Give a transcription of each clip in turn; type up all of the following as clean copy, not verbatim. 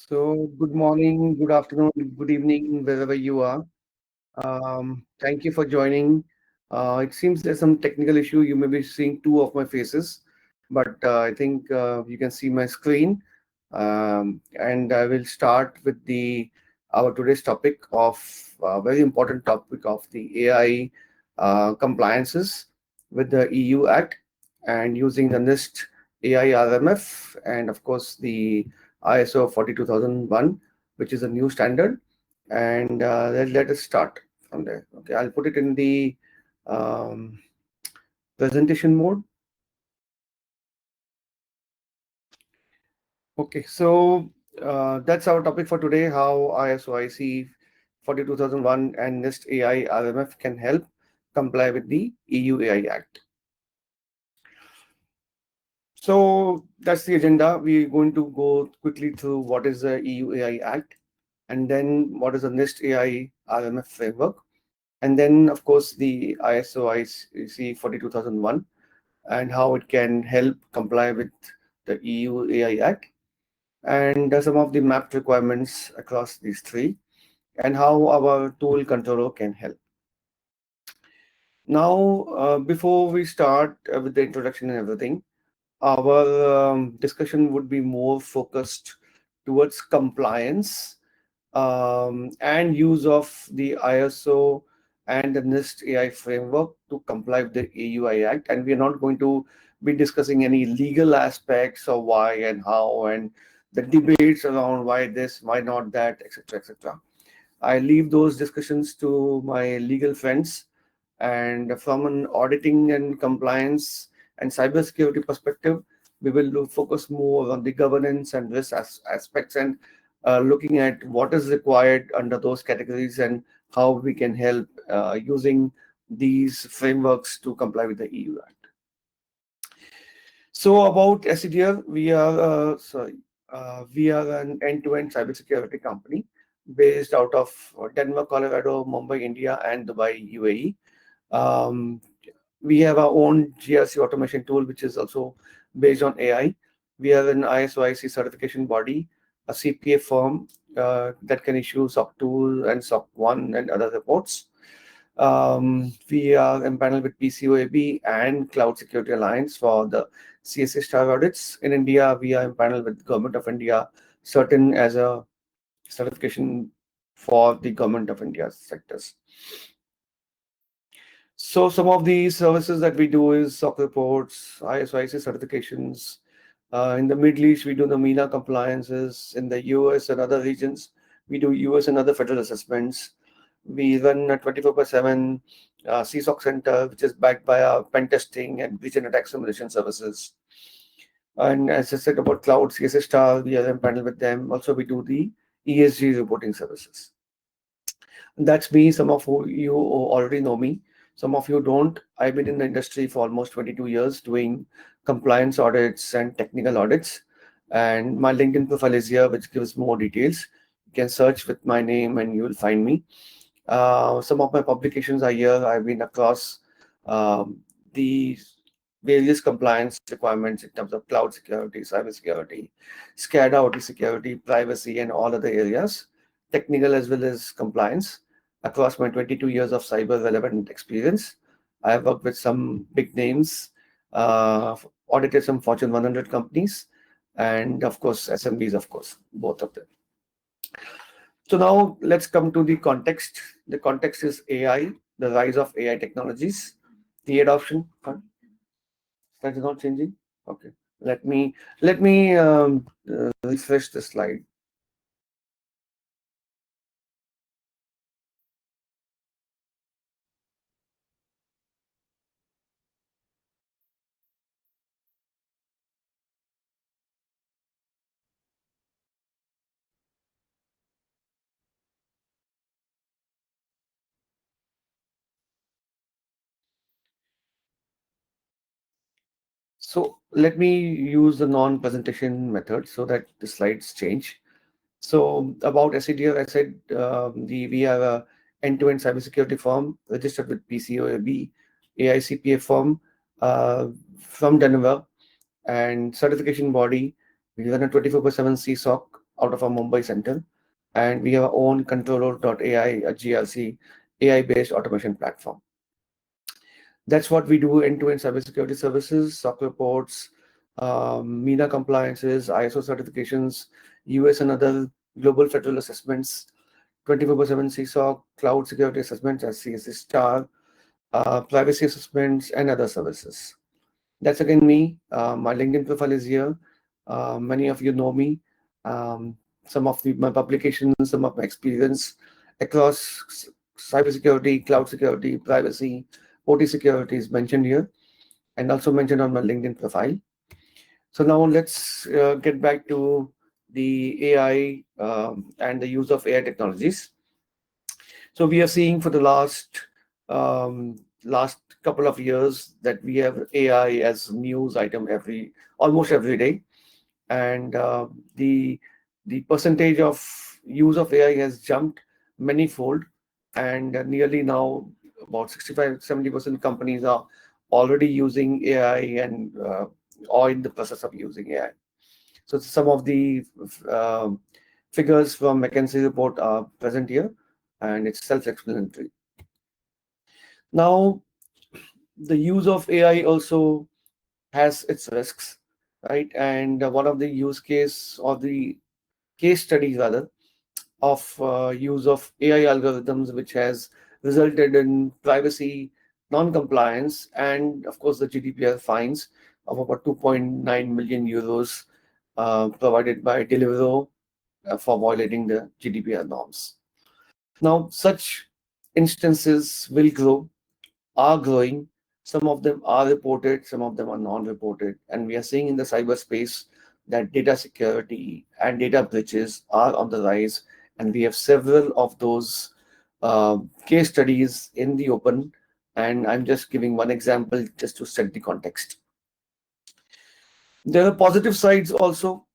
So, good morning, good afternoon, good evening, wherever you are. Thank you for joining. It seems there's some technical issue. You may be seeing two of my faces, but I think you can see my screen. And I will start with the our today's topic of very important topic of the AI compliances with the EU Act and using the NIST AI RMF and of course the ISO 42001, which is a new standard. And let us start from there. Okay, I'll put it in the um, presentation mode. Okay, so that's our topic for today, how ISO IEC 42001 and NIST AI RMF can help comply with the EU AI Act. So that's the agenda. We're going to go quickly through what is the EU AI Act and then what is the NIST AI RMF framework. And then, of course, the ISO IEC 42001 and how it can help comply with the EU AI Act and some of the mapped requirements across these three and how our tool controller can help. Now, before we start with the introduction and everything, our discussion would be more focused towards compliance and use of the ISO and the NIST AI framework to comply with the AUI Act. And we are not going to be discussing any legal aspects of why and how and the debates around why this, why not that, etc., etc. I leave those discussions to my legal friends. And from an auditing and compliance and cybersecurity perspective, we will focus more on the governance and risk aspects and looking at what is required under those categories and how we can help using these frameworks to comply with the EU Act. So about SCDR, we are an end-to-end cybersecurity company based out of Denver, Colorado, Mumbai, India, and Dubai, UAE. Um, we have our own GRC automation tool, which is also based on AI. We are an ISO IEC certification body, a CPA firm that can issue SOC 2 and SOC 1 and other reports. We are empaneled with PCOAB and Cloud Security Alliance for the CSA star audits. In India, we are empaneled with Government of India, certain as a certification for the Government of India sectors. So some of the services that we do is SOC reports, ISO IC certifications. In the Middle East, we do the MENA compliances. In the US and other regions, we do US and other federal assessments. We run a 24/7 CSOC center, which is backed by our pen testing and breach and attack simulation services. And as I said about cloud, CSS Star, we are empaneled with them. Also, we do the ESG reporting services. That's me. Some of you already know me. Some of you don't. I've been in the industry for almost 22 years doing compliance audits and technical audits. And my LinkedIn profile is here, which gives more details. You can search with my name and you will find me. Some of my publications are here. I've been across the various compliance requirements in terms of cloud security, cyber security, SCADA, OT security, privacy, and all other areas, technical as well as compliance. Across my 22 years of cyber relevant experience, I have worked with some big names, audited some Fortune 100 companies, and of course, SMBs, of course, both of them. So now let's come to the context. The context is AI, the rise of AI technologies, the adoption. That is not changing. Okay. Let me refresh the slide. So let me use the non-presentation method so that the slides change. So about SCDF, I said we are a end-to-end cybersecurity firm registered with PCOAB, AICPA firm from Denver, and certification body. We run a 24/7 CSOC out of our Mumbai center, and we have our own controller.ai, a GRC AI-based automation platform. That's what we do: end-to-end cybersecurity services, SOC reports, MENA compliances, ISO certifications, US and other global federal assessments, 24/7 CSOC, cloud security assessments as CSC star, privacy assessments, and other services. That's again me. My LinkedIn profile is here. Many of you know me. Um, some of my publications, some of my experience across cybersecurity, cloud security, privacy, OT security is mentioned here, and also mentioned on my LinkedIn profile. So now let's get back to the AI and the use of AI technologies. So we are seeing for the last couple of years that we have AI as news item almost every day, and the percentage of use of AI has jumped manyfold, and nearly now about 65-70% companies are already using AI and or in the process of using AI. So some of the figures from McKinsey report are present here, and it's self-explanatory. Now, the use of AI also has its risks, right? And one of the use case or the case studies rather of use of AI algorithms, which has resulted in privacy non-compliance and, of course, the GDPR fines of about 2.9 million euros provided by Deliveroo for violating the GDPR norms. Now, such instances will grow, are growing. Some of them are reported, some of them are non-reported. And we are seeing in the cyberspace that data security and data breaches are on the rise. And we have several of those case studies in the open. And I'm just giving one example just to set the context. There are positive sides also,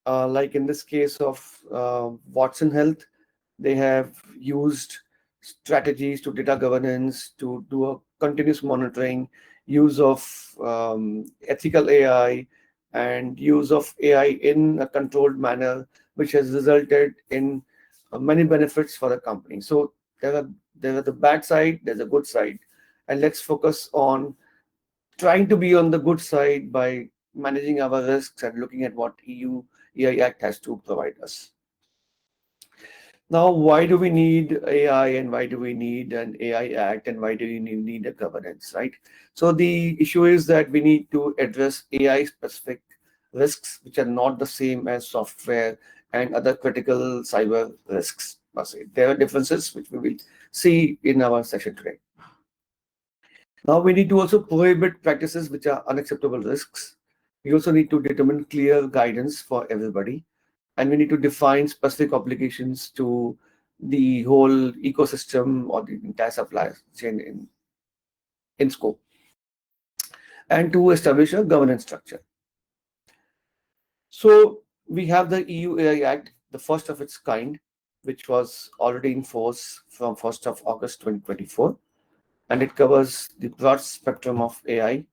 like in this case of Watson Health. They have used strategies to data governance, to do a continuous monitoring, use of ethical AI, and use of AI in a controlled manner, which has resulted in many benefits for the company. So there are the bad side, there's a good side, and let's focus on trying to be on the good side by managing our risks and looking at what EU AI Act has to provide us. Now, why do we need AI and why do we need an AI Act and why do we need a governance, right? So the issue is that we need to address AI specific risks, which are not the same as software and other critical cyber risks. There are differences which we will see in our session today. Now we need to also prohibit practices which are unacceptable risks. We also need to determine clear guidance for everybody, and we need to define specific obligations to the whole ecosystem or the entire supply chain in scope, and to establish a governance structure. So we have the EU AI Act, the first of its kind, which was already in force from 1st of August 2024. And it covers the broad spectrum of AI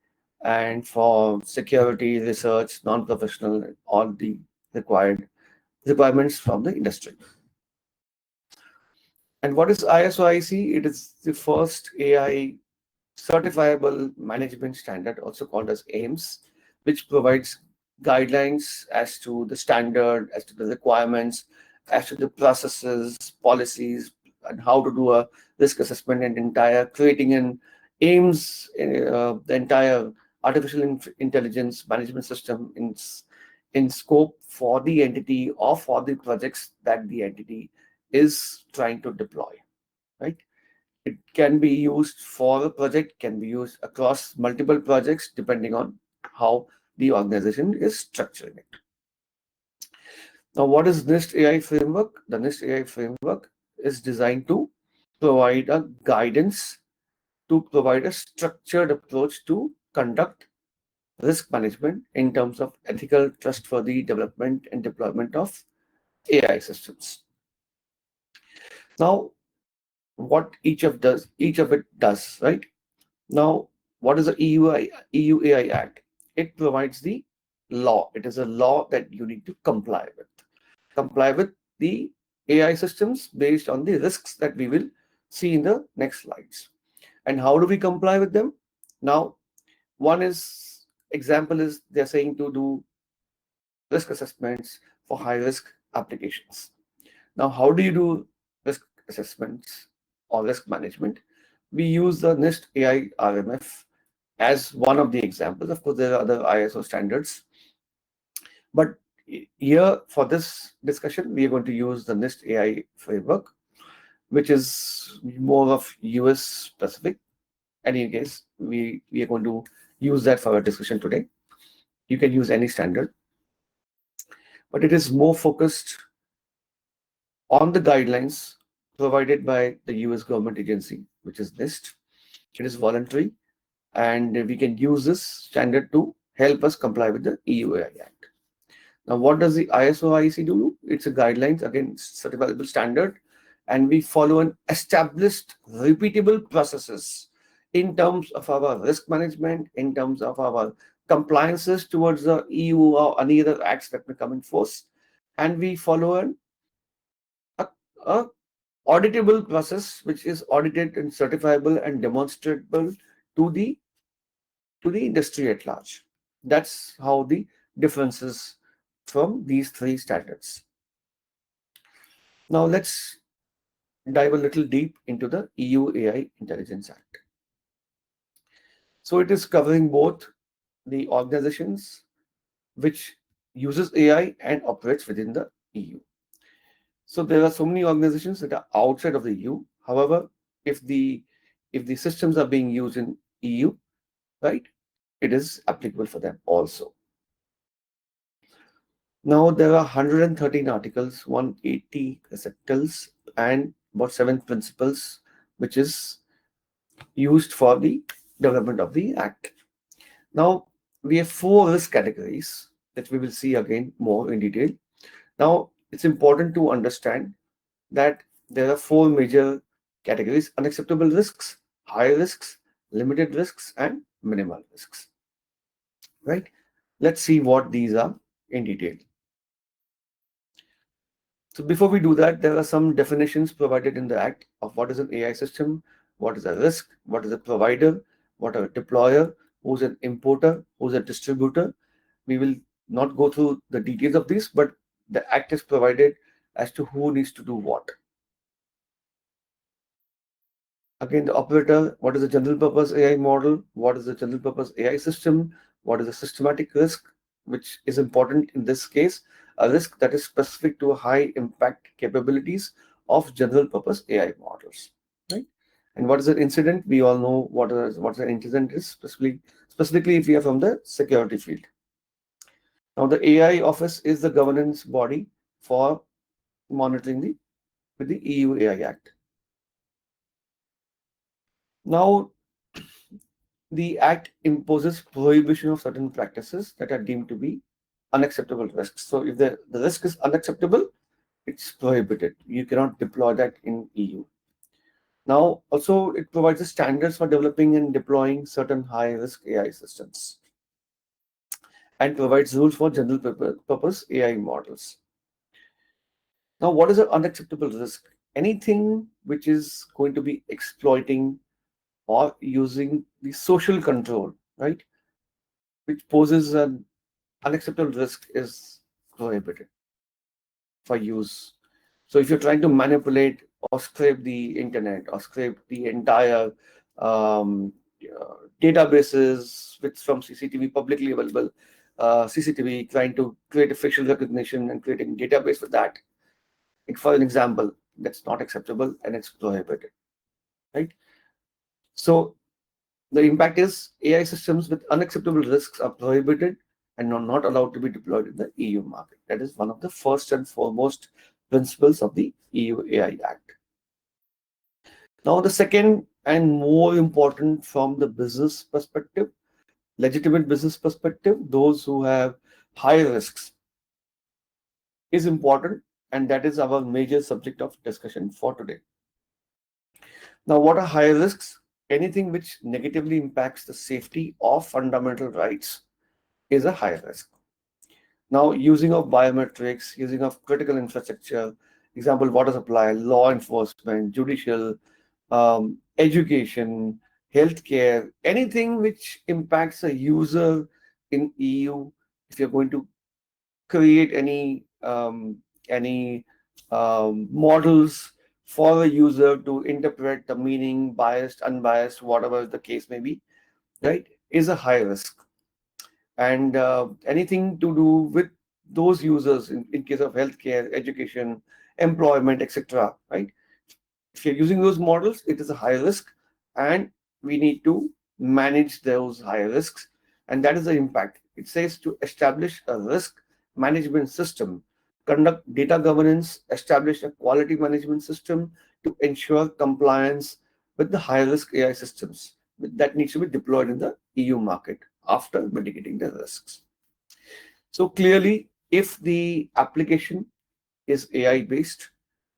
and for security, research, non-professional, all the requirements from the industry. And what is ISO IEC? It is the first AI certifiable management standard, also called as AIMS, which provides guidelines as to the standard, as to the requirements, as to the processes, policies, and how to do a risk assessment and creating an AIMS, the entire artificial intelligence management system in scope for the entity or for the projects that the entity is trying to deploy, right? It can be used for a project, can be used across multiple projects, depending on how the organization is structuring it. Now, what is NIST AI framework? The NIST AI framework is designed to provide a guidance, to provide a structured approach to conduct risk management in terms of ethical, trustworthy development and deployment of AI systems. Now, what each of it does, right? Now, what is the EU AI Act? It provides the law. It is a law that you need to comply with. comply with the AI systems based on the risks that we will see in the next slides. And how do we comply with them? Now, one is example is they're saying to do risk assessments for high risk applications. Now, how do you do risk assessments or risk management? We use the NIST AI RMF as one of the examples. Of course, there are other ISO standards, but here for this discussion, we are going to use the NIST AI framework, which is more of US specific. In any case, we are going to use that for our discussion today. You can use any standard, but it is more focused on the guidelines provided by the US government agency, which is NIST. It is voluntary, and we can use this standard to help us comply with the EU AI Act. Now, what does the ISO IEC do? It's a guidelines, again, certifiable standard, and we follow an established, repeatable processes in terms of our risk management, in terms of our compliances towards the EU or any other acts that may come in force, and we follow a auditable process which is audited and certifiable and demonstrable to the industry at large. That's how the differences from these three standards. Now let's dive a little deep into the EU AI Intelligence Act. So it is covering both the organizations which uses AI and operates within the EU. So there are so many organizations that are outside of the EU. However, if the systems are being used in EU, right, it is applicable for them also. Now there are 113 articles, 180 receptacles, and about 7 principles, which is used for the development of the Act. Now we have 4 risk categories that we will see again more in detail. Now it's important to understand that there are 4 major categories: unacceptable risks, high risks, limited risks, and minimal risks. Right? Let's see what these are in detail. So before we do that, there are some definitions provided in the Act of what is an AI system, what is a risk, what is a provider, what are a deployer, who's an importer, who's a distributor. We will not go through the details of this, but the Act is provided as to who needs to do what. Again, the operator, what is a general purpose AI model, what is a general purpose AI system, what is a systematic risk, which is important in this case, a risk that is specific to high impact capabilities of general purpose AI models, right? And what is an incident? We all know what an incident is, specifically if we are from the security field. Now, the AI office is the governance body for monitoring with the EU AI Act. Now, the Act imposes prohibition of certain practices that are deemed to be unacceptable risks. So if the risk is unacceptable, it's prohibited. You cannot deploy that in EU. Now, also, it provides the standards for developing and deploying certain high-risk AI systems and provides rules for general purpose AI models. Now, what is an unacceptable risk? Anything which is going to be exploiting or using the social control, right, which poses an unacceptable risk, is prohibited for use. So if you're trying to manipulate or scrape the internet or scrape the entire databases with from CCTV, publicly available CCTV, trying to create a facial recognition and creating database with that, for an example, that's not acceptable and it's prohibited, right? So the impact is AI systems with unacceptable risks are prohibited and are not allowed to be deployed in the EU market. That is one of the first and foremost principles of the EU AI Act. Now, the second and more important from the business perspective, legitimate business perspective, those who have high risks is important, and that is our major subject of discussion for today. Now, what are high risks? Anything which negatively impacts the safety of fundamental rights is a high risk. Now, using of biometrics, using of critical infrastructure, example, water supply, law enforcement, judicial, education, healthcare, anything which impacts a user in EU. If you're going to create any models for a user to interpret the meaning, biased, unbiased, whatever the case may be, right, is a high risk. And anything to do with those users in case of healthcare, education, employment, etc., right? If you're using those models, it is a high risk, and we need to manage those high risks. And that is the impact. It says to establish a risk management system, conduct data governance, establish a quality management system to ensure compliance with the high risk AI systems that needs to be deployed in the EU market after mitigating the risks. So clearly, if the application is AI based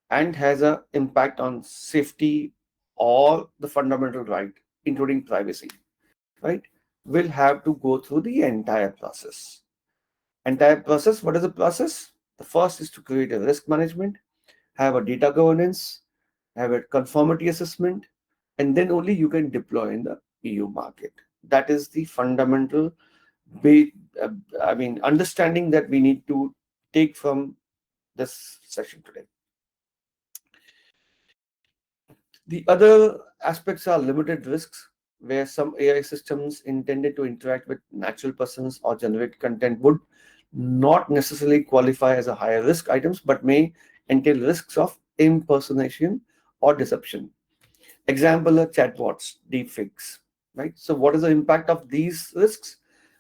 and has an impact on safety or the fundamental right, including privacy, right, will have to go through the entire process. Entire process, what is the process? The first is to create a risk management, have a data governance, have a conformity assessment, and then only you can deploy in the EU market. That is the fundamental, ba- uh, understanding that we need to take from this session today. The other aspects are limited risks, where some AI systems intended to interact with natural persons or generate content would not necessarily qualify as a higher risk items, but may entail risks of impersonation or deception. Example are chatbots, deepfakes, right? So, what is the impact of these risks?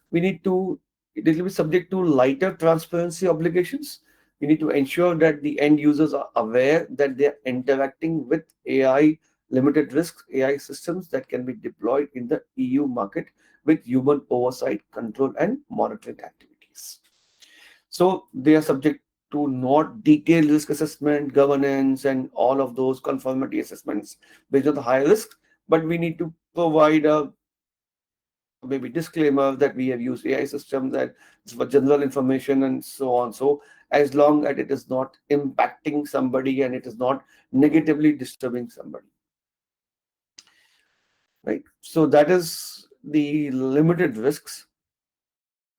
We need to, it will be subject to lighter transparency obligations. We need to ensure that the end users are aware that they are interacting with AI limited risk AI systems that can be deployed in the EU market with human oversight, control, and monitoring activities. So they are subject to not detailed risk assessment, governance, and all of those conformity assessments based on the high risk. But we need to provide a maybe disclaimer that we have used AI systems that it's for general information and so on. So as long as it is not impacting somebody and it is not negatively disturbing somebody, right? So that is the limited risks.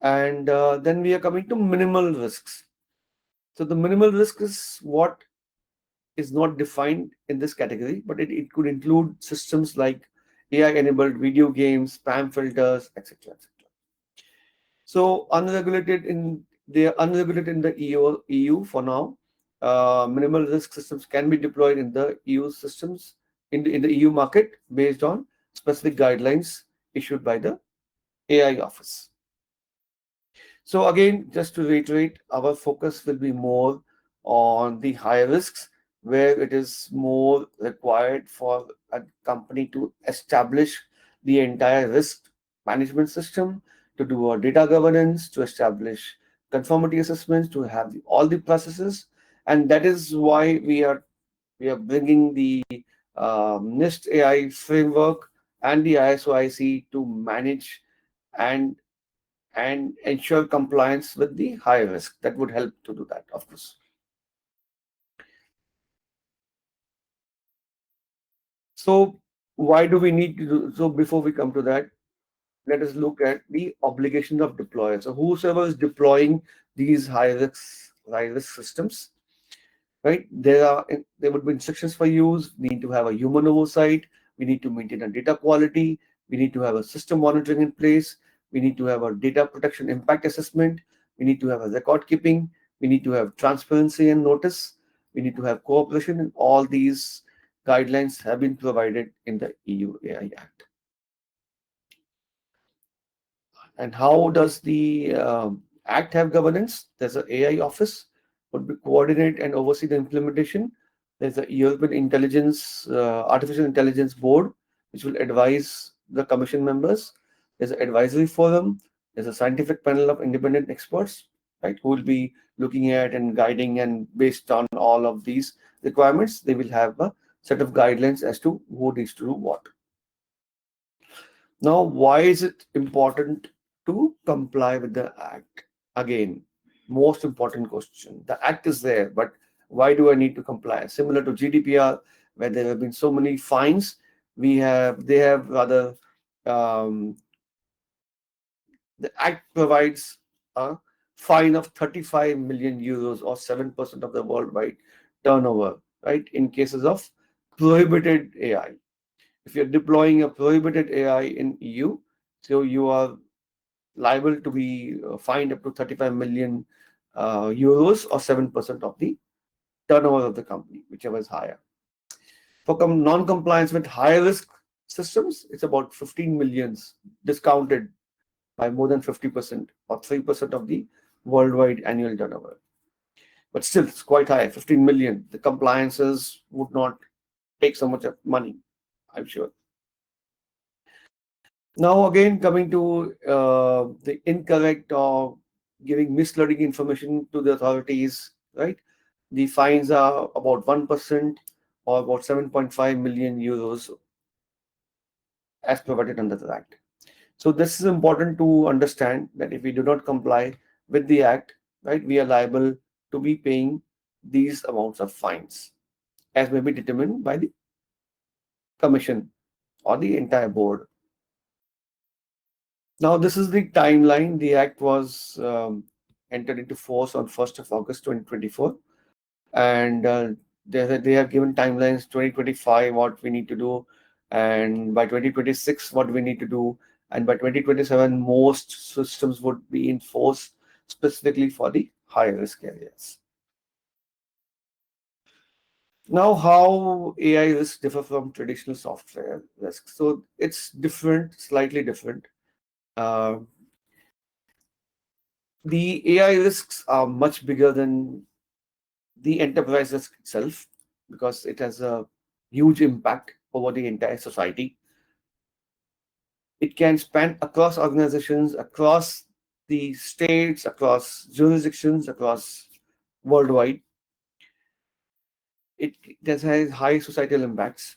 And then we are coming to minimal risks. So the minimal risk is what is not defined in this category, but it could include systems like AI-enabled video games, spam filters, etc., etc. So unregulated in they are unregulated in the EU for now. Minimal risk systems can be deployed in the EU systems in the EU market based on specific guidelines issued by the AI office. So again, just to reiterate, our focus will be more on the high risks, where it is more required for a company to establish the entire risk management system, to do a data governance, to establish conformity assessments, to have all the processes, and that is why we are bringing the NIST AI framework and the ISO IEC to manage and ensure compliance with the high risk. That would help to do that, of course. So why do we need to do so? Before we come to that, let us look at the obligations of deployer. So whosoever is deploying these high risk systems, right? There would be instructions for use. We need to have a human oversight. We need to maintain a data quality. We need to have a system monitoring in place. We need to have a data protection impact assessment. We need to have a record keeping. We need to have transparency and notice. We need to have cooperation, and all these guidelines have been provided in the EU AI Act. And how does the Act have governance? There's an AI office would be coordinate and oversee the implementation. There's a European Artificial Intelligence Board, which will advise the Commission members. There's an advisory forum. There's a scientific panel of independent experts, right, who will be looking at and guiding, and based on all of these requirements, they will have a set of guidelines as to who needs to do what. Now, why is it important to comply with the Act? Again, most important question. The act is there, but why do I need to comply? Similar to GDPR, where there have been so many fines, they have rather, um, the act provides a fine of 35 million euros or 7% of the worldwide turnover, right? In cases of prohibited AI. If you're deploying a prohibited AI in EU, so you are liable to be fined up to 35 million euros or 7% of the turnover of the company, whichever is higher. For non-compliance with higher risk systems, it's about 15 millions discounted by more than 50% or 3% of the worldwide annual turnover. But still, it's quite high, 15 million. The compliances would not take so much of money, I'm sure. Now, again, coming to the incorrect or giving misleading information to the authorities, right? The fines are about 1% or about 7.5 million euros as provided under the Act. So this is important to understand that if we do not comply with the Act, right, we are liable to be paying these amounts of fines as may be determined by the Commission or the entire board. Now, this is the timeline. The Act was entered into force on 1st of August 2024, and they have given timelines 2025 what we need to do, and by 2026 what we need to do, and by 2027 most systems would be in force specifically for the high risk areas. Now, how AI risks differ from traditional software risks? So it's different, slightly different. Uh, the AI risks are much bigger than the enterprise risk itself because it has a huge impact over the entire society. It can span across organizations, across the states, across jurisdictions, across worldwide. It has high societal impacts,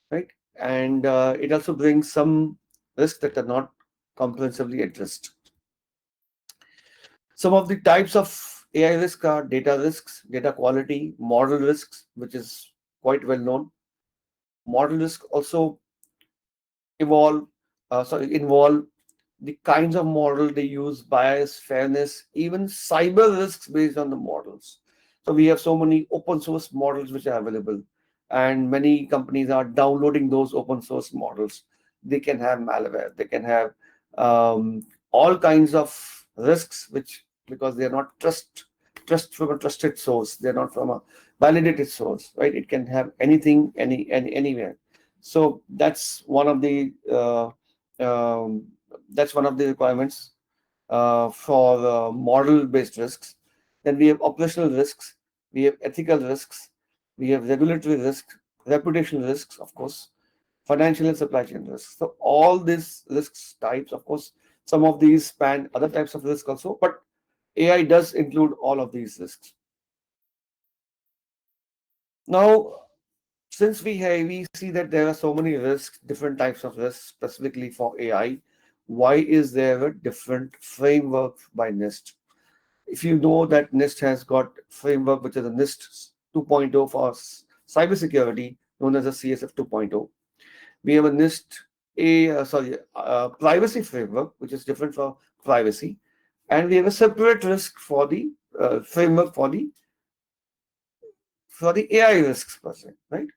right? And it also brings some risks that are not comprehensively addressed. Some of the types of AI risk are data risks, data quality, model risks, which is quite well known. Model risk also involve the kinds of model they use, bias, fairness, even cyber risks based on the models. So we have so many open source models which are available, and many companies are downloading those open source models. They can have malware, they can have all kinds of risks, which because they are not trust from a trusted source, they're not from a validated source, right? It can have anything, anywhere. So that's one of the requirements for model-based risks. Then we have operational risks, we have ethical risks, we have regulatory risks, reputational risks, of course, financial and supply chain risks. So all these risks types, of course, some of these span other types of risk also, but AI does include all of these risks. Now, since we see that there are so many risks, different types of risks specifically for AI, why is there a different framework by NIST? If you know that NIST has got framework which is a NIST 2.0 for cybersecurity, known as a CSF 2.0. We have a privacy framework, which is different for privacy, and we have a separate risk for the framework for the AI risks per se, right?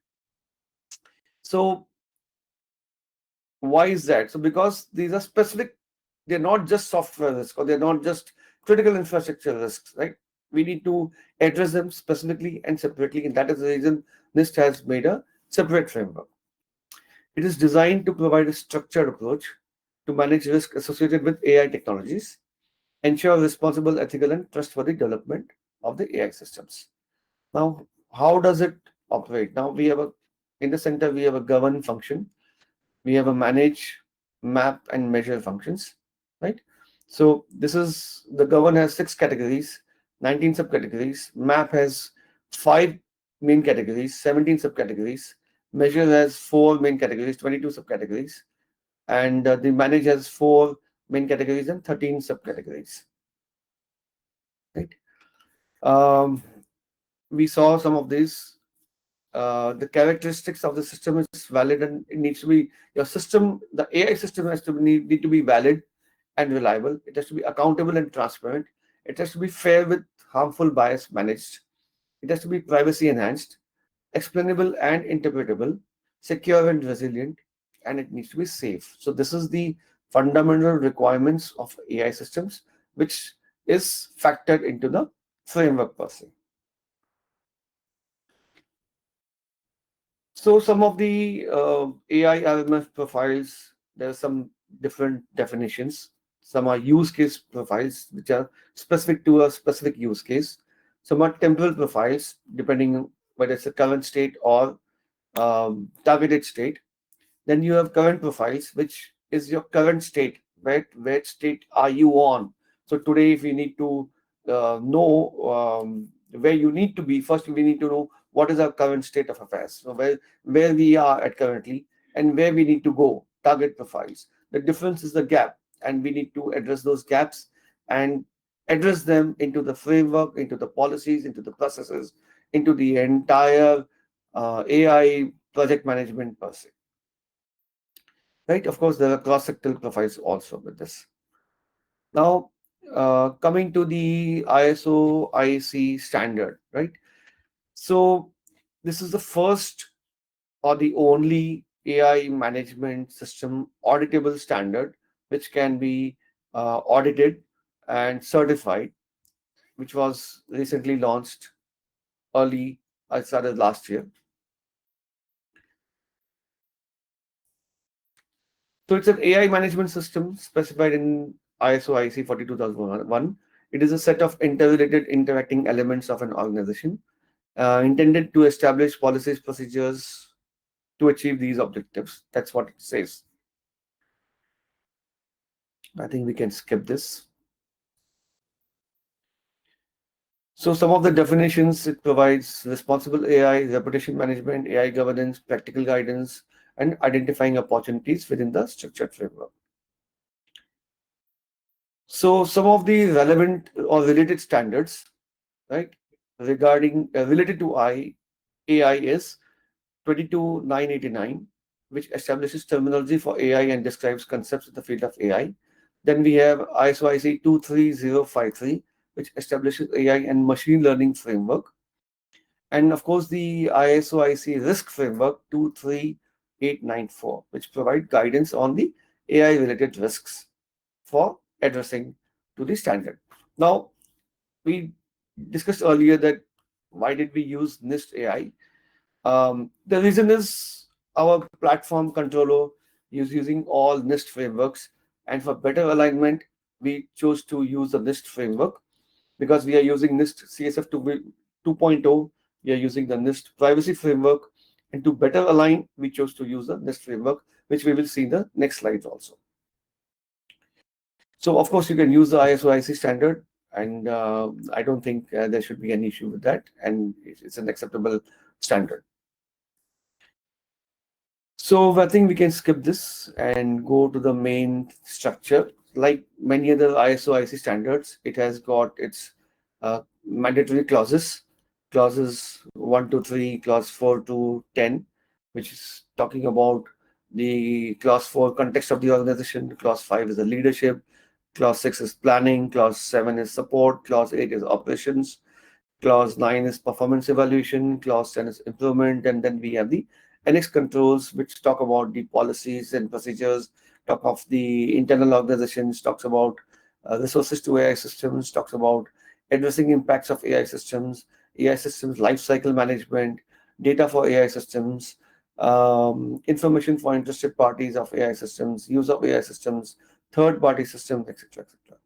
So why is that? So because these are specific, they're not just software risks or they're not just critical infrastructure risks, right? We need to address them specifically and separately, and that is the reason NIST has made a separate framework. It is designed to provide a structured approach to manage risk associated with AI technologies, ensure responsible, ethical, and trustworthy development of the AI systems. Now, how does it operate? Now in the center we have a govern function, we have a manage, map, and measure functions, right? So this is the govern has 6 categories, 19 subcategories. Map has 5 main categories, 17 subcategories. Measure has 4 main categories, 22 subcategories, and the manage has 4 main categories and 13 subcategories. right? Um, we saw some of these. The characteristics of the system is valid, and it needs to be your system. The AI system has to need to be valid and reliable. It has to be accountable and transparent. It has to be fair with harmful bias managed. It has to be privacy enhanced, explainable and interpretable, secure and resilient, and it needs to be safe. So this is the fundamental requirements of AI systems, which is factored into the framework per se. So some of the AI RMF profiles, there are some different definitions. Some are use case profiles, which are specific to a specific use case. Some are temporal profiles, depending on whether it's a current state or targeted state. Then you have current profiles, which is your current state. Where state are you on? So today, if you need to know where you need to be, first we need to know what is our current state of affairs. So where we are at currently and where we need to go. Target profiles. The difference is the gap, and we need to address those gaps and address them into the framework, into the policies, into the processes, into the entire AI project management per se. Right? Of course, there are cross-sectoral profiles also with this. Now, coming to the ISO IEC standard, right? So, this is the first or the only AI management system auditable standard which can be audited and certified, which was recently launched early, I started last year. So it's an AI management system specified in ISO IEC 42001. It is a set of interrelated interacting elements of an organization intended to establish policies, procedures to achieve these objectives. That's what it says. I think we can skip this. So some of the definitions it provides: responsible AI, reputation management, AI governance, practical guidance, and identifying opportunities within the structured framework. So some of the relevant or related standards, right, regarding related to AI is 22989, which establishes terminology for AI and describes concepts in the field of AI. Then we have ISO IEC 23053, which establishes AI and machine learning framework. And of course, the ISO IEC risk framework 23894, which provide guidance on the AI related risks for addressing to the standard. Now, we discussed earlier that why did we use NIST AI? The reason is our platform controller is using all NIST frameworks, and for better alignment, we chose to use the NIST framework because we are using NIST CSF 2.0. We are using the NIST privacy framework, and to better align, we chose to use the NIST framework, which we will see in the next slides also. So, of course, you can use the ISO IEC standard, and I don't think there should be any issue with that, and it's an acceptable standard. So I think we can skip this and go to the main structure. Like many other ISO IEC standards, it has got its mandatory clauses 1 to 3, clause 4 to 10, which is talking about the clause 4 context of the organization, clause 5 is the leadership, clause 6 is planning, clause 7 is support, clause 8 is operations, clause 9 is performance evaluation, clause 10 is improvement, and then we have the annex controls, which talk about the policies and procedures, talk of the internal organizations, talks about resources to AI systems, talks about addressing impacts of AI systems lifecycle management, data for AI systems, information for interested parties of AI systems, use of AI systems, third-party systems, etc., etc.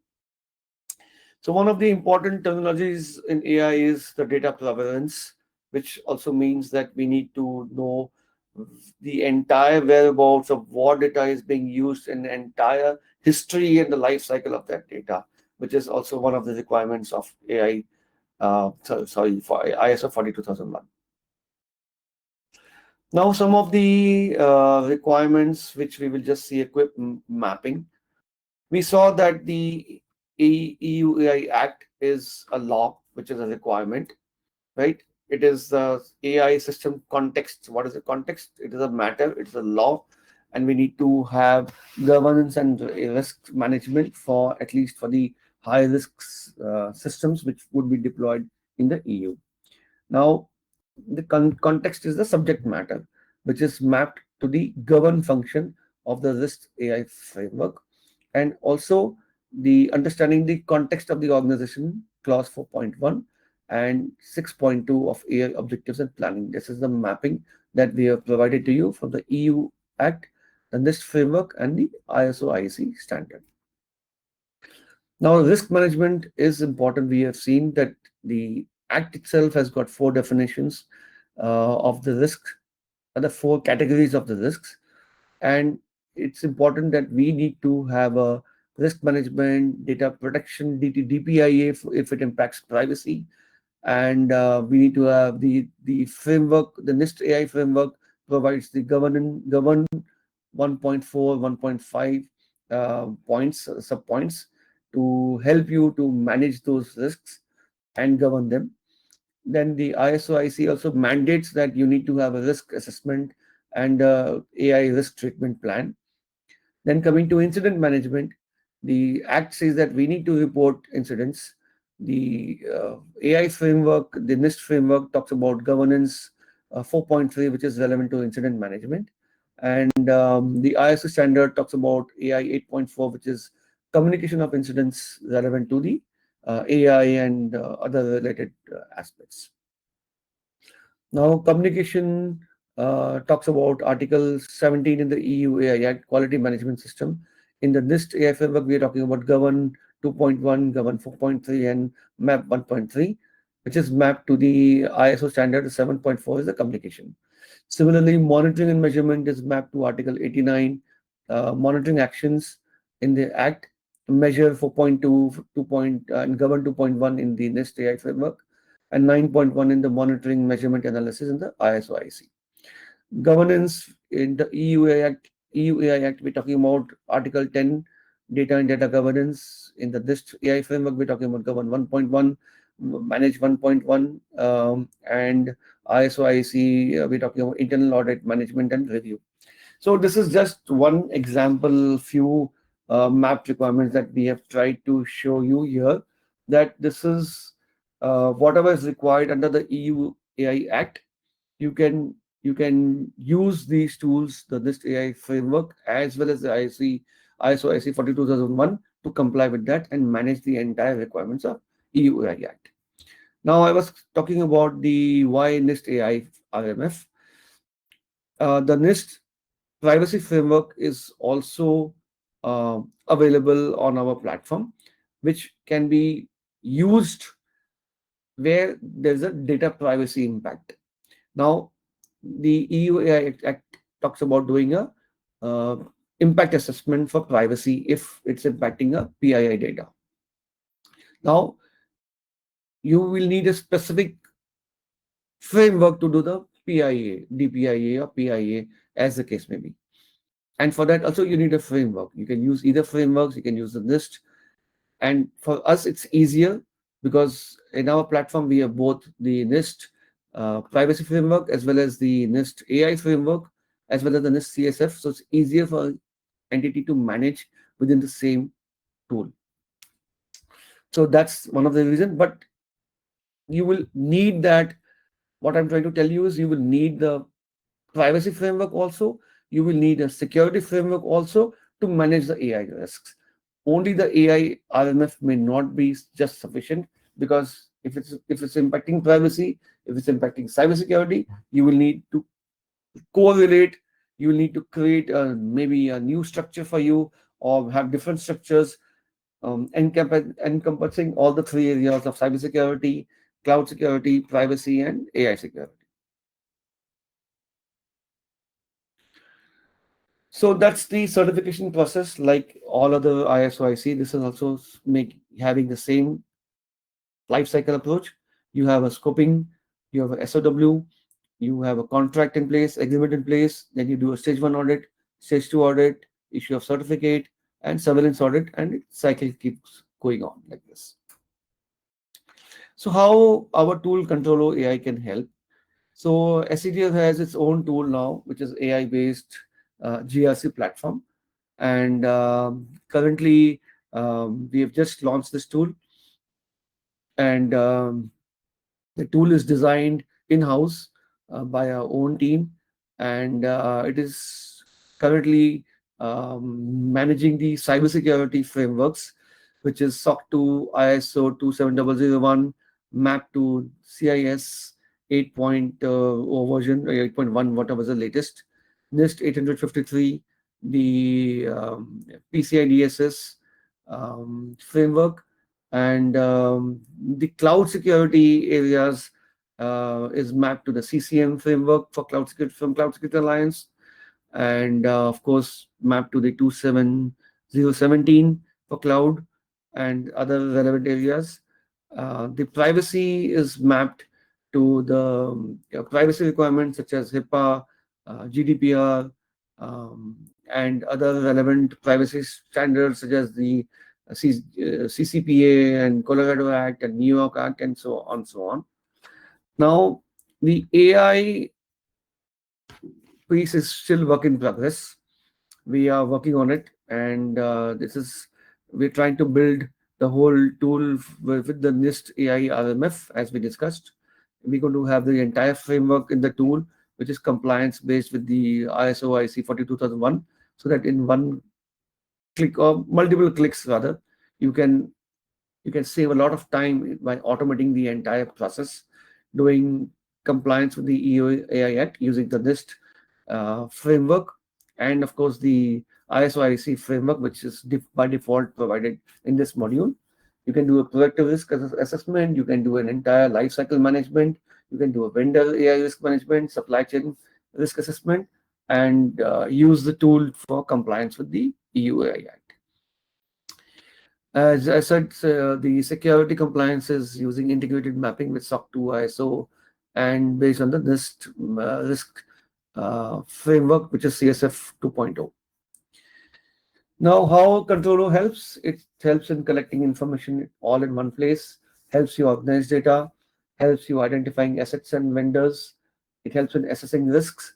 So one of the important terminologies in AI is the data provenance, which also means that we need to know the entire whereabouts of what data is being used in the entire history and the life cycle of that data, which is also one of the requirements of AI, for ISO 42001. Now, some of the requirements which we will just see a quick mapping. We saw that the EU AI Act is a law, which is a requirement, right? It is the AI system context. What is the context? It is a matter, it is a law, and we need to have governance and risk management for at least for the high risks systems which would be deployed in the EU. Now, the context is the subject matter, which is mapped to the govern function of the risk AI framework, and also the understanding the context of the organization, clause 4.1 and 6.2 of AI objectives and planning. This is the mapping that we have provided to you from the EU Act, the NIST framework, and the ISO IEC standard. Now, risk management is important. We have seen that the Act itself has got four definitions of the risk, the four categories of the risks, and it's important that we need to have a risk management, data protection, DPIA if it impacts privacy, and we need to have the framework. The NIST AI framework provides the govern 1.4, 1.5 points, sub points to help you to manage those risks and govern them. Then the ISO IC also mandates that you need to have a risk assessment and AI risk treatment plan. Then coming to incident management, the Act says that we need to report incidents. The AI framework, the NIST framework, talks about governance 4.3, which is relevant to incident management. And the ISO standard talks about AI 8.4, which is communication of incidents relevant to the AI and other related aspects. Now, communication talks about Article 17 in the EU AI Act, Quality Management System. In the NIST AI framework, we are talking about Govern 2.1, Govern 4.3, and MAP 1.3, which is mapped to the ISO standard 7.4 is the communication. Similarly, monitoring and measurement is mapped to Article 89. Monitoring actions in the Act, Measure 4.2, 2 and Govern 2.1 in the NIST AI framework, and 9.1 in the monitoring measurement analysis in the ISO IC. Governance in the EU AI Act, we're talking about Article 10, data and data governance. In the NIST AI framework, we're talking about Govern 1.1, Manage 1.1, and ISO IC, we're talking about internal audit, management, and review. So this is just one example, few map requirements that we have tried to show you here, that this is whatever is required under the EU AI Act. You can use these tools, the NIST AI framework, as well as the ISO IC 42001 to comply with that and manage the entire requirements of EU AI Act. Now, I was talking about the why NIST AI RMF. The NIST privacy framework is also available on our platform, which can be used where there's a data privacy impact. Now, the EU AI Act talks about doing a uh, impact assessment for privacy if it's impacting a PII data. Now, you will need a specific framework to do the PIA, DPIA, or PIA, as the case may be. And for that, also, you need a framework. You can use either frameworks, you can use the NIST. And for us, it's easier because in our platform, we have both the NIST privacy framework as well as the NIST AI framework, as well as the NIST CSF. So it's easier for entity to manage within the same tool. So that's one of the reasons. But you will need that. What I'm trying to tell you is you will need the privacy framework also. You will need a security framework also to manage the AI risks. Only the AI RMF may not be just sufficient, because if it's impacting privacy, if it's impacting cybersecurity, you will need to correlate. You will need to create maybe a new structure for you, or have different structures encompassing all the three areas of cybersecurity, cloud security, privacy, and AI security. So that's the certification process. Like all other ISO IC, this is also having the same life cycle approach. You have a scoping, you have a SOW, you have a contract in place, agreement in place, then you do a stage 1 audit, stage 2 audit, issue of certificate, and surveillance audit, and cycle keeps going on like this. So how our tool Controllo AI can help? So SCTF has its own tool now, which is AI based GRC platform, and currently we have just launched this tool, and the tool is designed in-house by our own team, and it is currently managing the cybersecurity frameworks, which is SOC 2, ISO 27001, mapped to CIS 8.0 version, 8.1, whatever is the latest, NIST 853, the PCI DSS framework, and the cloud security areas is mapped to the CCM framework for cloud security from Cloud Security Alliance, and of course mapped to the 27017 for cloud and other relevant areas. The privacy is mapped to the privacy requirements such as HIPAA, GDPR, and other relevant privacy standards such as the CCPA and Colorado Act and New York Act and so on, so on. Now, the AI piece is still work in progress. We are working on it, and we're trying to build the whole tool with the NIST AI RMF, as we discussed. We're going to have the entire framework in the tool, which is compliance based with the ISO IEC 42001, so that in one click or multiple clicks rather, you can you can save a lot of time by automating the entire process, doing compliance with the EU AI Act using the NIST framework, and of course the ISO IEC framework, which is by default provided in this module. You can do a proactive risk assessment, you can do an entire life cycle management, you can do a vendor AI risk management, supply chain risk assessment, and use the tool for compliance with the EU AI Act. As I said, the security compliance is using integrated mapping with SOC 2 ISO and based on the NIST risk framework, which is CSF 2.0. Now, how Controllo helps? It helps in collecting information all in one place, helps you organize data, helps you identifying assets and vendors. It helps in assessing risks,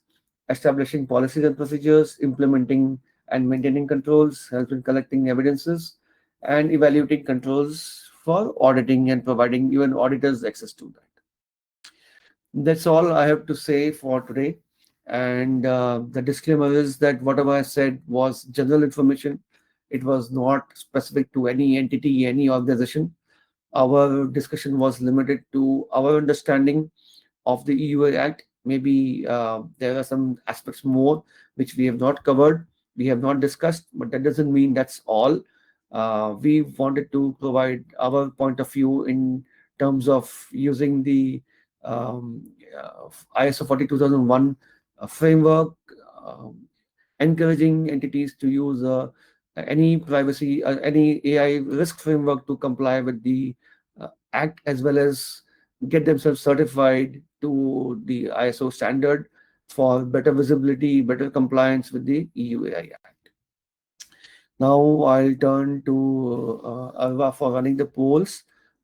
establishing policies and procedures, implementing and maintaining controls, helps in collecting evidences, and evaluating controls for auditing and providing even auditors access to that. That's all I have to say for today. And the disclaimer is that whatever I said was general information. It was not specific to any entity, any organization. Our discussion was limited to our understanding of the EUA Act. Maybe there are some aspects more which we have not covered, we have not discussed, but that doesn't mean that's all. We wanted to provide our point of view in terms of using the ISO 42001 framework, encouraging entities to use any AI risk framework to comply with the Act, as well as get themselves certified to the ISO standard for better visibility, better compliance with the EU AI Act. Now I'll turn to Alva for running the polls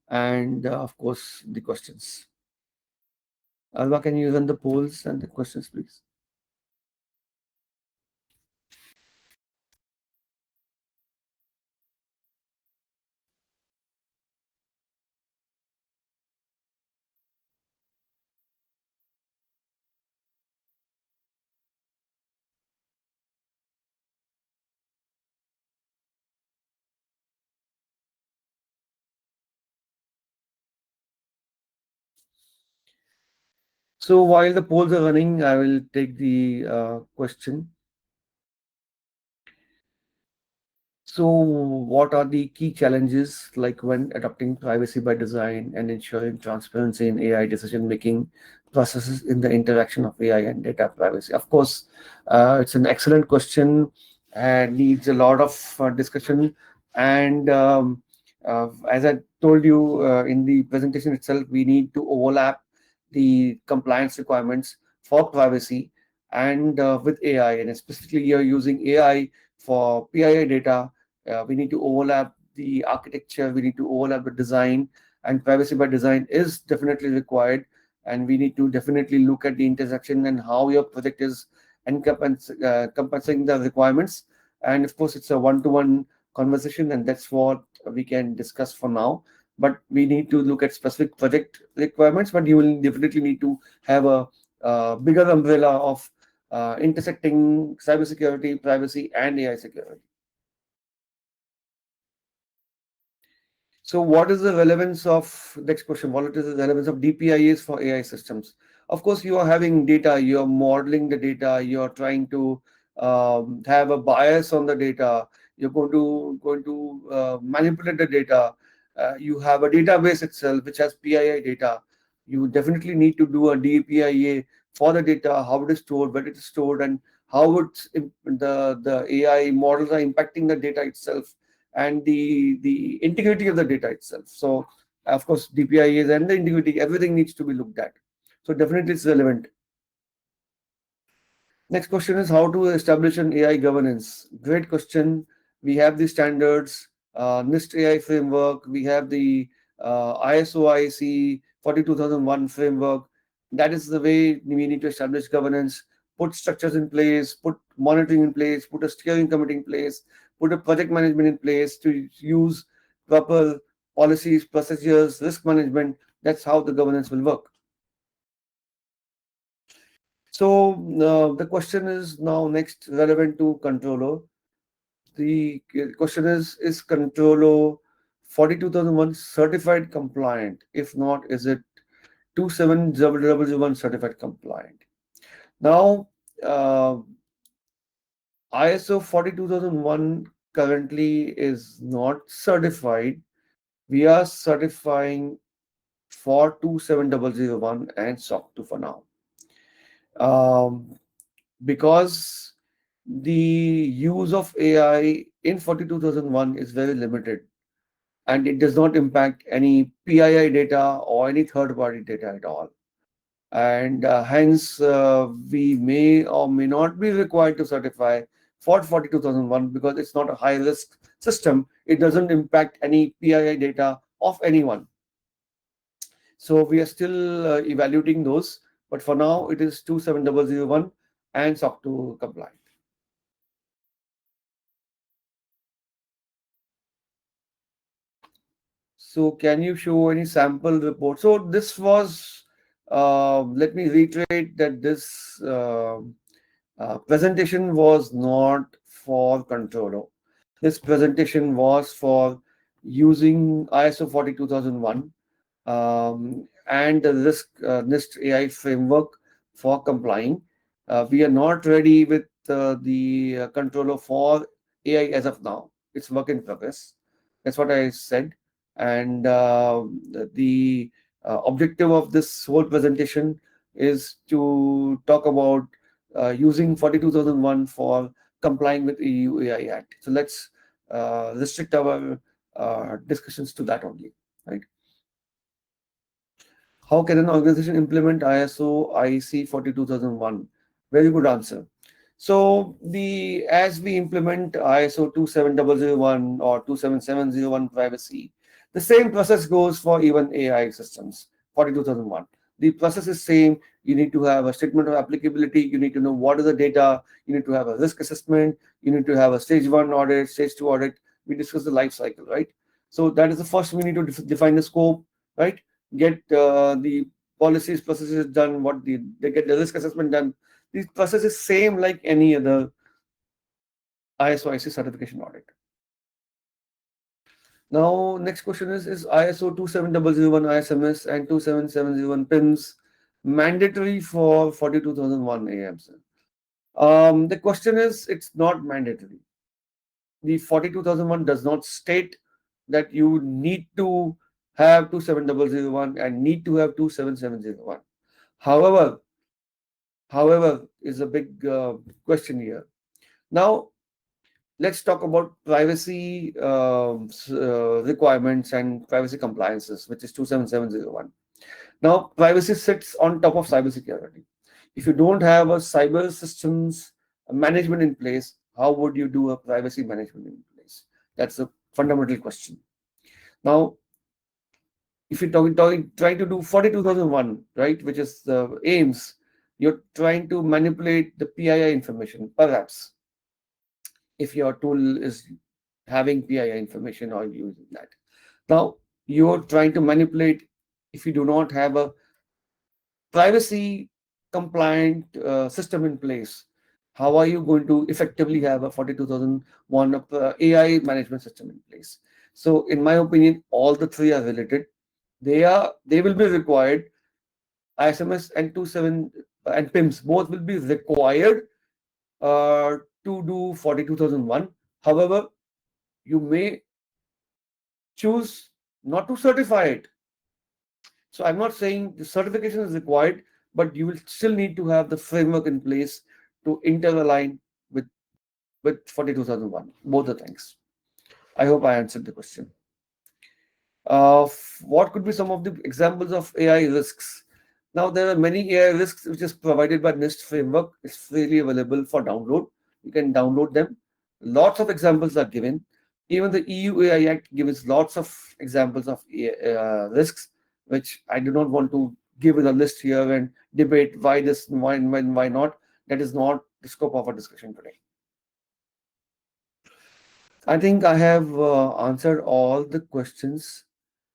and, of course, the questions. Alva, can you run the polls and the questions, please? So while the polls are running, I will take the question. So, what are the key challenges like when adopting privacy by design and ensuring transparency in AI decision making processes in the interaction of AI and data privacy? Of course, it's an excellent question and needs a lot of discussion. And as I told you in the presentation itself, we need to overlap the compliance requirements for privacy and with AI, and specifically you're using AI for PII data. We need to overlap the architecture, we need to overlap the design, and privacy by design is definitely required. And we need to definitely look at the intersection and how your project is encompassing the requirements. And of course, it's a one-to-one conversation, and that's what we can discuss for now. But we need to look at specific project requirements, but you will definitely need to have a bigger umbrella of intersecting cybersecurity, privacy, and AI security. So, what is the relevance of next question? What is the relevance of DPIAs for AI systems? Of course, you are having data, you are modeling the data, you are trying to have a bias on the data. You're going to manipulate the data. You have a database itself which has PII data. You definitely need to do a DPIA for the data, how it is stored, where it is stored, and how the AI models are impacting the data itself, and the integrity of the data itself. So of course DPIAs and the integrity, everything needs to be looked at. So definitely it's relevant. Next question is how to establish an AI governance. Great question. We have the standards, NIST AI framework. We have the ISO IEC 42001 framework. That is the way we need to establish governance, put structures in place, put monitoring in place, put a steering committee in place, put a project management in place to use proper policies, procedures, risk management. That's how the governance will work. So the question is now next relevant to controller. The question is controller 42001 certified compliant? If not, is it 27001 certified compliant? Now, ISO 42001 currently is not certified. We are certifying for 27001 and SOC 2 for now. Because the use of AI in 42001 is very limited, and it does not impact any PII data or any third party data at all. And hence, we may or may not be required to certify for 42001 because it's not a high risk system. It doesn't impact any PII data of anyone. So we are still evaluating those, but for now it is 27001 and SOC 2 compliant. So can you show any sample report? So this was, let me reiterate that this presentation was not for controller. This presentation was for using ISO 42001 and the risk NIST AI framework for complying. We are not ready with the controller for AI as of now. It's work in progress. That's what I said. And the objective of this whole presentation is to talk about using 42001 for complying with EU AI Act. So let's restrict our discussions to that only, right? How can an organization implement ISO IEC 42001? Very good answer. So the as we implement ISO 27001 or 27701 privacy, the same process goes for even AI systems 42001. The process is same. You need to have a statement of applicability. You need to know what is the data. You need to have a risk assessment. You need to have a stage 1 audit, stage 2 audit. We discuss the life cycle, right? So that is the first we need to define the scope, right? Get the policies, processes done, they get the risk assessment done. This process is same like any other ISO IC certification audit. Now, next question is ISO 27001 ISMS and 27701 PIMS mandatory for 42001 AMs? The question is, it's not mandatory. The 42001 does not state that you need to have 27001 and need to have 27701. However, is a big question here. Now, let's talk about privacy requirements and privacy compliances, which is 27701. Now, privacy sits on top of cybersecurity. If you don't have a cyber systems management in place, how would you do a privacy management in place? That's a fundamental question. Now, if you're trying to do 42,001, right, which is the aims, you're trying to manipulate the PII information, perhaps, if your tool is having PII information or using that. Now, you're trying to manipulate if you do not have a privacy compliant system in place. How are you going to effectively have a 42,001 AI management system in place? So, in my opinion, all the three are related. They will be required. ISMS and 27 and PIMS both will be required to do 42,001. However, you may choose not to certify it. So I'm not saying the certification is required, but you will still need to have the framework in place to interalign with 42,001. Both the things. I hope I answered the question. What could be some of the examples of AI risks? Now, there are many AI risks which is provided by NIST framework. It's freely available for download. You can download them. Lots of examples are given. Even the EU AI Act gives lots of examples of risks, which I do not want to give in a list here and debate why this, why, when, why not. That is not the scope of our discussion today. I think I have answered all the questions.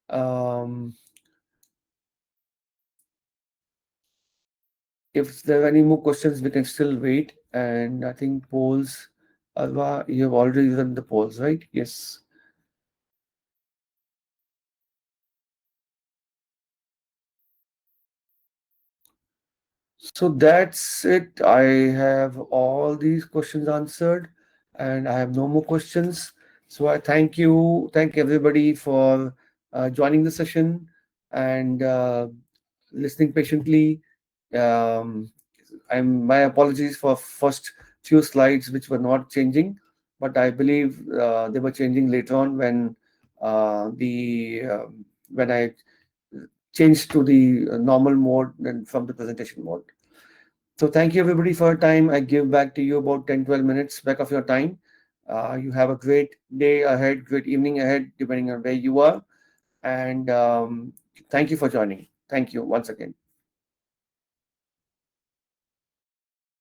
Um, if there are any more questions, we can still wait. And I think polls, Alva, you have already done the polls, right? Yes. So that's it. I have all these questions answered, and I have no more questions. So I thank everybody for joining the session and listening patiently. Um, my apologies for first few slides which were not changing, but I believe they were changing later on the when I changed to the normal mode and from the presentation mode. So thank you everybody for your time. I give back to you about 10-12 minutes back of your time. You have a great day ahead, great evening ahead, depending on where you are. And thank you for joining. Thank you once again.